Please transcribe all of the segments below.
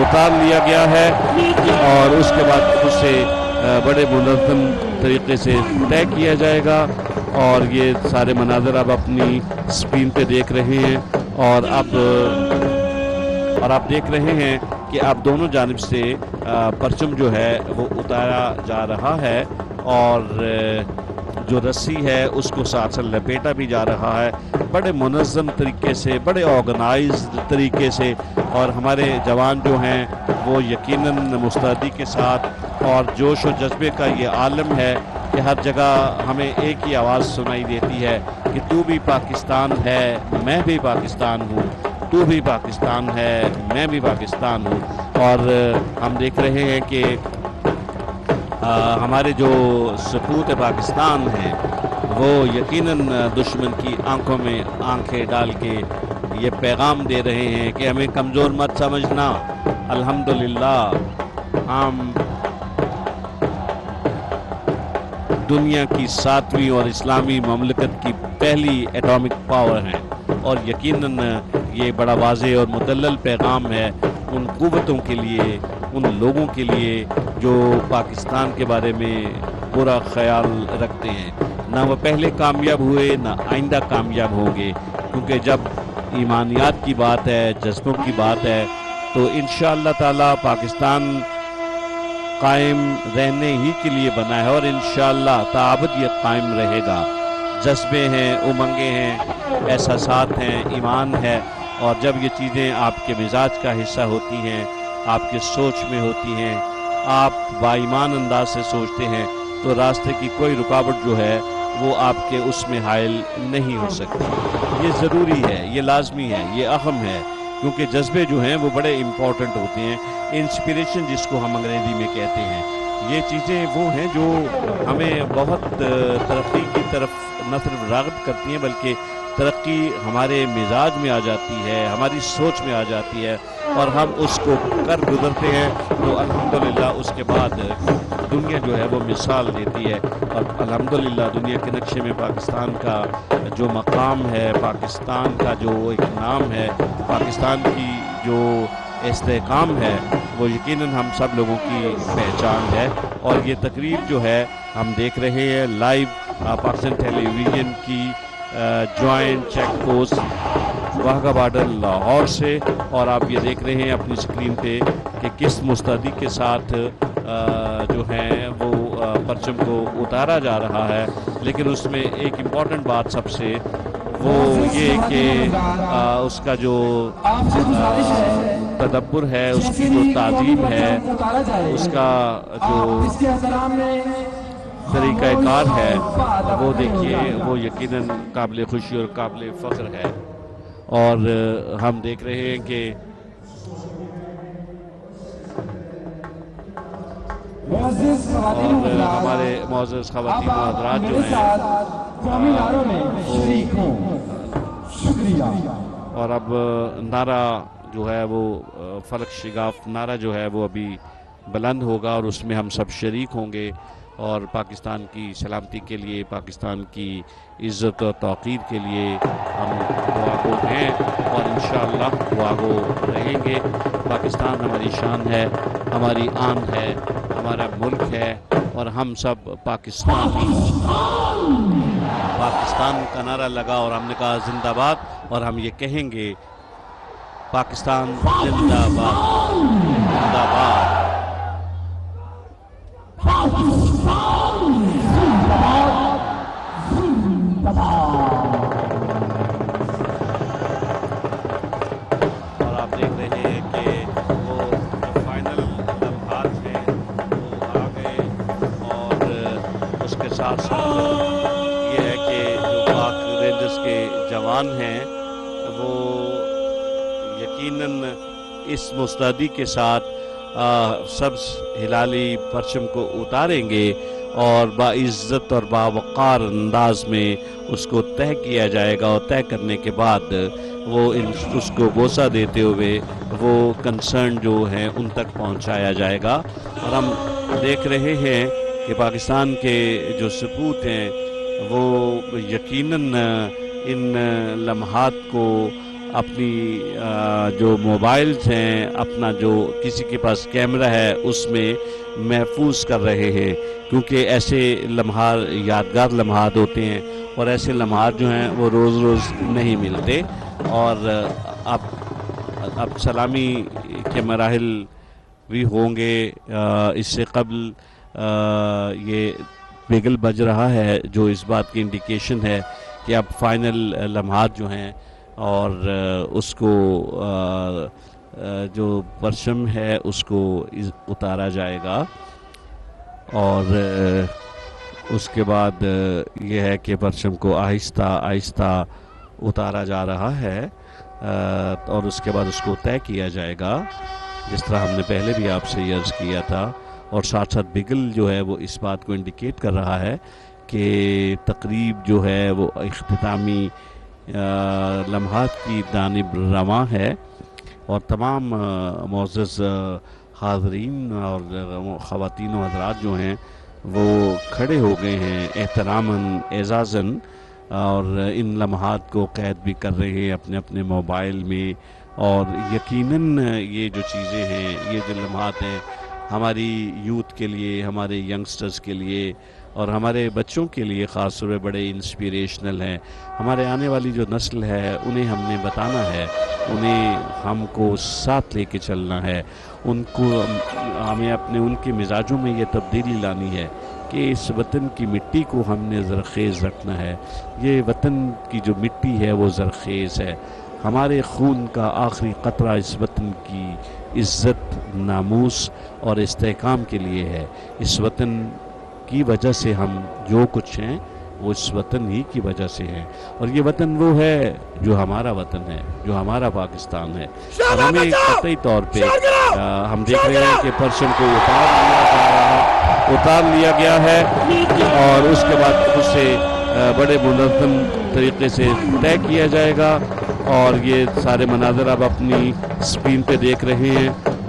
اتار لیا گیا ہے اور اس کے بعد اسے بڑے منظم طریقے سے طے کیا جائے گا. اور یہ سارے مناظر اب اپنی اسکرین پہ دیکھ رہے ہیں اور آپ دیکھ رہے ہیں کہ اب دونوں جانب سے پرچم جو ہے وہ اتارا جا رہا ہے اور جو رسی ہے اس کو ساتھ لپیٹا بھی جا رہا ہے بڑے منظم طریقے سے, بڑے آرگنائزڈ طریقے سے. اور ہمارے جوان جو ہیں وہ یقیناً مستعدی کے ساتھ اور جوش و جذبے کا یہ عالم ہے کہ ہر جگہ ہمیں ایک ہی آواز سنائی دیتی ہے کہ تو بھی پاکستان ہے میں بھی پاکستان ہوں, تو بھی پاکستان ہے میں بھی پاکستان ہوں. اور ہم دیکھ رہے ہیں کہ ہمارے جو سپوت پاکستان ہیں وہ یقیناً دشمن کی آنکھوں میں آنکھیں ڈال کے یہ پیغام دے رہے ہیں کہ ہمیں کمزور مت سمجھنا. الحمدللہ ہم دنیا کی 7ویں اور اسلامی مملکت کی پہلی ایٹامک پاور ہیں اور یقیناً یہ بڑا واضح اور مدلل پیغام ہے ان قوتوں کے لیے, ان لوگوں کے لیے جو پاکستان کے بارے میں برا خیال رکھتے ہیں. نہ وہ پہلے کامیاب ہوئے نہ آئندہ کامیاب ہوں گے, کیونکہ جب ایمانیات کی بات ہے, جذبوں کی بات ہے, تو انشاءاللہ تعالی پاکستان قائم رہنے ہی کے لیے بنا ہے اور انشاءاللہ تابد یہ قائم رہے گا. جذبے ہیں, امنگیں ہیں, احساسات ہیں, ایمان ہے, اور جب یہ چیزیں آپ کے مزاج کا حصہ ہوتی ہیں, آپ کے سوچ میں ہوتی ہیں, آپ با ایمان انداز سے سوچتے ہیں, تو راستے کی کوئی رکاوٹ جو ہے وہ آپ کے اس میں حائل نہیں ہو سکتی. یہ ضروری ہے, یہ لازمی ہے, یہ اہم ہے, کیونکہ جذبے جو ہیں وہ بڑے امپورٹنٹ ہوتے ہیں. انسپریشن جس کو ہم انگریزی میں کہتے ہیں, یہ چیزیں وہ ہیں جو ہمیں بہت ترقی کی طرف نہ صرف راغب کرتی ہیں بلکہ ترقی ہمارے مزاج میں آ جاتی ہے, ہماری سوچ میں آ جاتی ہے اور ہم اس کو کر گزرتے ہیں تو الحمدللہ اس کے بعد دنیا جو ہے وہ مثال دیتی ہے. اور الحمدللہ دنیا کے نقشے میں پاکستان کا جو مقام ہے, پاکستان کا جو ایک نام ہے, پاکستان کی جو استحکام ہے, وہ یقیناً ہم سب لوگوں کی پہچان ہے. اور یہ تقریب جو ہے ہم دیکھ رہے ہیں لائیو پاکستان ٹیلی ویژن کی joint check post Wagah border Lahore سے, اور آپ یہ دیکھ رہے ہیں اپنی اسکرین پہ کہ کس مستعدی کے ساتھ جو ہیں وہ پرچم کو اتارا جا رہا ہے. لیکن اس میں ایک امپورٹنٹ بات سب سے وہ یہ کہ اس کا جو تدبر ہے, اس کی جو تعظیم ہے, اس کا جو طریقہ کار ہے, وہ دیکھیے وہ یقیناً قابل خوشی اور قابل فخر ہے. اور ہم دیکھ رہے ہیں کہ اور ہمارے معزز خواتین و حضرات جو ہیں اور اب نعرہ جو ہے وہ فلک شگاف نعرہ جو ہے وہ ابھی بلند ہوگا اور اس میں ہم سب شریک ہوں گے اور پاکستان کی سلامتی کے لیے, پاکستان کی عزت و توقیر کے لیے ہم دعاگو ہیں اور انشاءاللہ دعاگو رہیں گے. پاکستان ہماری شان ہے, ہماری آن ہے, ہمارا ملک ہے اور ہم سب پاکستانی. پاکستان کا نعرہ لگا اور ہم نے کہا زندہ باد, اور ہم یہ کہیں گے پاکستان زندہ باد, زندہ باد. اور آپ دیکھ رہے ہیں کہ وہ فائنل لمحات ہیں وہ آ گئے, اور اس کے ساتھ ساتھ یہ ہے کہ جو پاک رینجرز کے جوان ہیں وہ یقیناً اس مستعدی کے ساتھ سبز ہلالی پرچم کو اتاریں گے اور باعزت اور باوقار انداز میں اس کو طے کیا جائے گا, اور طے کرنے کے بعد وہ اس کو بوسہ دیتے ہوئے وہ کنسرن جو ہیں ان تک پہنچایا جائے گا. اور ہم دیکھ رہے ہیں کہ پاکستان کے جو سپوت ہیں وہ یقیناً ان لمحات کو اپنی جو موبائلز ہیں، اپنا جو کسی کے پاس کیمرہ ہے اس میں محفوظ کر رہے ہیں، کیونکہ ایسے لمحات یادگار لمحات ہوتے ہیں اور ایسے لمحات جو ہیں وہ روز روز نہیں ملتے. اور اب سلامی کے مراحل بھی ہوں گے. اس سے قبل یہ بیگل بج رہا ہے جو اس بات کی انڈیکیشن ہے کہ اب فائنل لمحات جو ہیں اور اس کو جو پرچم ہے اس کو اتارا جائے گا. اور اس کے بعد یہ ہے کہ پرچم کو آہستہ آہستہ اتارا جا رہا ہے اور اس کے بعد اس کو طے کیا جائے گا، جس طرح ہم نے پہلے بھی آپ سے عرض کیا تھا. اور ساتھ ساتھ بگل جو ہے وہ اس بات کو انڈیکیٹ کر رہا ہے کہ تقریب جو ہے وہ اختتامی لمحات کی جانب رواں ہے. اور تمام معزز حاضرین اور خواتین و حضرات جو ہیں وہ کھڑے ہو گئے ہیں احتراماً اعزازاً، اور ان لمحات کو قید بھی کر رہے ہیں اپنے اپنے موبائل میں. اور یقیناً یہ جو چیزیں ہیں، یہ جو لمحات ہیں، ہماری یوتھ کے لیے، ہمارے ینگسٹرز کے لیے اور ہمارے بچوں کے لیے خاص طور پہ بڑے انسپیریشنل ہیں. ہمارے آنے والی جو نسل ہے انہیں ہم نے بتانا ہے، انہیں ہم کو ساتھ لے کے چلنا ہے، ان کو ہمیں ان کے مزاجوں میں یہ تبدیلی لانی ہے کہ اس وطن کی مٹی کو ہم نے زرخیز رکھنا ہے. یہ وطن کی جو مٹی ہے وہ زرخیز ہے. ہمارے خون کا آخری قطرہ اس وطن کی عزت، ناموس اور استحکام کے لیے ہے. اس وطن کی وجہ سے ہم جو کچھ ہیں وہ اس وطن ہی کی وجہ سے ہیں. اور یہ وطن وہ ہے جو ہمارا وطن ہے، جو ہمارا پاکستان ہے. اور ہمیں قطعی طور پہ ہم دیکھ رہے ہیں کہ پرچم کو اتار لیا گیا ہے اور اس کے بعد اسے بڑے منظم طریقے سے طے کیا جائے گا. اور یہ سارے مناظر اب اپنی اسکرین پہ دیکھ رہے ہیں.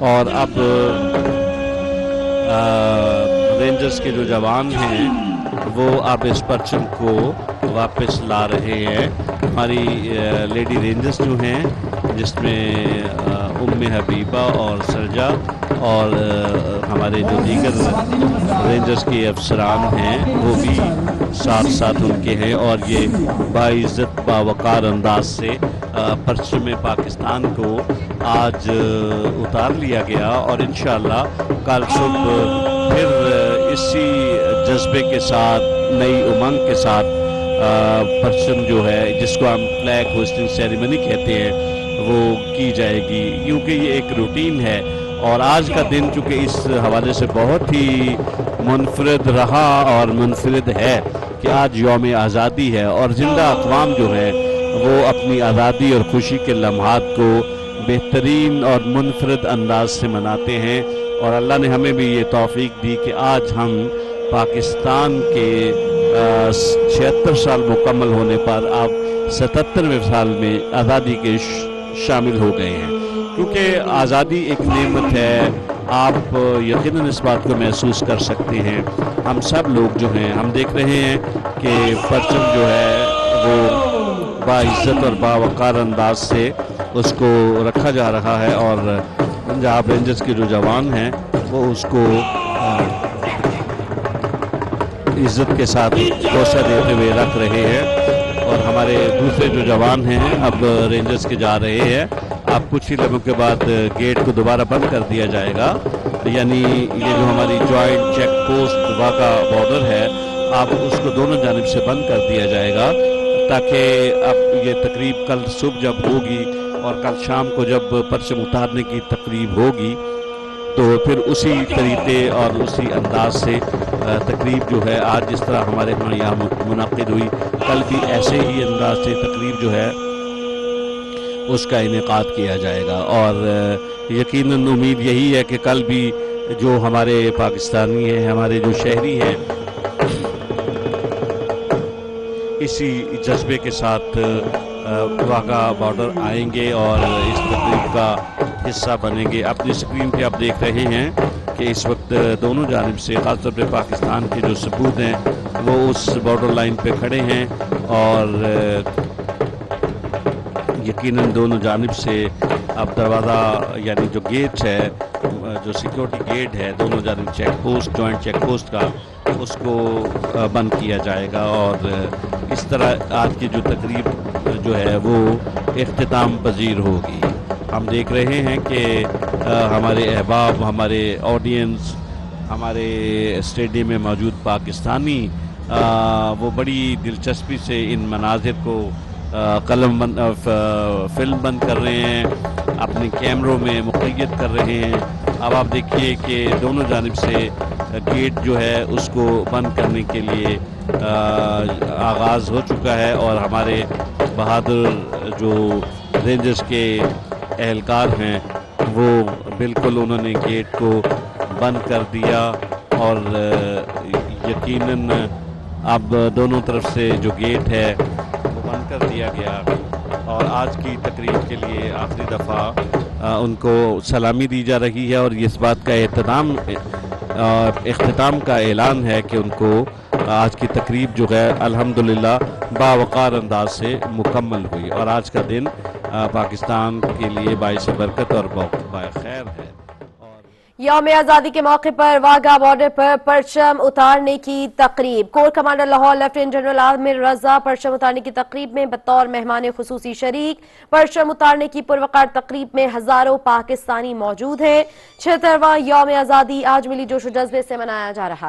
اور اب رینجرز کے جو جوان ہیں وہ اب اس پرچم کو واپس لا رہے ہیں. ہماری لیڈی رینجرز جو ہیں جس میں ام حبیبہ اور سرجا اور ہمارے جو دیگر رینجرز کے افسران ہیں وہ بھی ساتھ ساتھ ان کے ہیں. اور یہ باعزت باوقار انداز سے پرچم پاکستان کو آج اتار لیا گیا. اور انشاءاللہ کل صبح پھر اسی جذبے کے ساتھ، نئی امنگ کے ساتھ پرچم جو ہے جس کو ہم فلیگ ہوسٹنگ سیریمنی کہتے ہیں وہ کی جائے گی، کیونکہ یہ ایک روٹین ہے. اور آج کا دن چونکہ اس حوالے سے بہت ہی منفرد رہا اور منفرد ہے کہ آج یوم آزادی ہے اور زندہ اقوام جو ہے وہ اپنی آزادی اور خوشی کے لمحات کو بہترین اور منفرد انداز سے مناتے ہیں. اور اللہ نے ہمیں بھی یہ توفیق دی کہ آج ہم پاکستان کے 76 سال مکمل ہونے پر اب 77ویں سال میں آزادی کے شامل ہو گئے ہیں. کیونکہ آزادی ایک نعمت ہے، آپ یقیناً اس بات کو محسوس کر سکتے ہیں. ہم سب لوگ جو ہیں ہم دیکھ رہے ہیں کہ پرچم جو ہے وہ باعزت اور باوقار انداز سے اس کو رکھا جا رہا ہے. اور پنجاب رینجرز کے جو جوان ہیں وہ اس کو عزت کے ساتھ توسہ دیتے ہوئے رکھ رہے ہیں. اور ہمارے دوسرے جو جوان ہیں اب رینجرز کے جا رہے ہیں. اب کچھ ہی لمحوں کے بعد گیٹ کو دوبارہ بند کر دیا جائے گا، یعنی یہ جو ہماری جوائنٹ چیک پوسٹ واقع بارڈر ہے اب اس کو دونوں جانب سے بند کر دیا جائے گا، تاکہ اب یہ تقریب کل صبح جب ہوگی اور کل شام کو جب پرچم اتارنے کی تقریب ہوگی تو پھر اسی طریقے اور اسی انداز سے تقریب جو ہے آج جس طرح ہمارے ہاں یہاں منعقد ہوئی کل بھی ایسے ہی انداز سے تقریب جو ہے اس کا انعقاد کیا جائے گا. اور یقیناً امید یہی ہے کہ کل بھی جو ہمارے پاکستانی ہیں، ہمارے جو شہری ہیں، اسی جذبے کے ساتھ واقع بارڈر آئیں گے اور اس تقریب کا حصہ بنیں گے. اپنی اسکرین پہ آپ دیکھ رہے ہیں کہ اس وقت دونوں جانب سے خاص طور پہ پاکستان کے جو ثبوت ہیں وہ اس بارڈر لائن پہ کھڑے ہیں. اور یقیناً دونوں جانب سے اب دروازہ یعنی جو گیٹ ہے، جو سیکیورٹی گیٹ ہے دونوں جانب check post, joint check post کا، اس کو بند کیا جائے گا، اور اس طرح آج کی جو تقریب جو ہے وہ اختتام پذیر ہوگی۔ ہم دیکھ رہے ہیں کہ ہمارے احباب، ہمارے آڈینس، ہمارے اسٹیڈیم میں موجود پاکستانی وہ بڑی دلچسپی سے ان مناظر کو فلم بند کر رہے ہیں، اپنے کیمروں میں مقید کر رہے ہیں۔ اب آپ دیکھیے کہ دونوں جانب سے گیٹ جو ہے اس کو بند کرنے کے لیے آغاز ہو چکا ہے، اور ہمارے بہادر جو رینجرز کے اہلکار ہیں وہ بالکل انہوں نے گیٹ کو بند کر دیا، اور یقیناً اب دونوں طرف سے جو گیٹ ہے وہ بند کر دیا گیا، اور آج کی تقریب کے لیے آخری دفعہ ان کو سلامی دی جا رہی ہے، اور اس بات کا اختتام کا اعلان ہے کہ ان کو آج کی تقریب جو ہے الحمدللہ باوقار انداز سے مکمل ہوئی، اور آج کا دن پاکستان کے لیے باعث برکت اور خیر ہے۔ یوم آزادی کے موقع پر واگا بارڈر پر پرچم اتارنے کی تقریب، corps commander Lahore lieutenant general Amir Raza پرچم اتارنے کی تقریب میں بطور مہمان خصوصی شریک۔ پرچم اتارنے کی پروقار تقریب میں ہزاروں پاکستانی موجود ہیں۔ 76واں یوم آزادی آج ملی جوش و جذبے سے منایا جا رہا ہے۔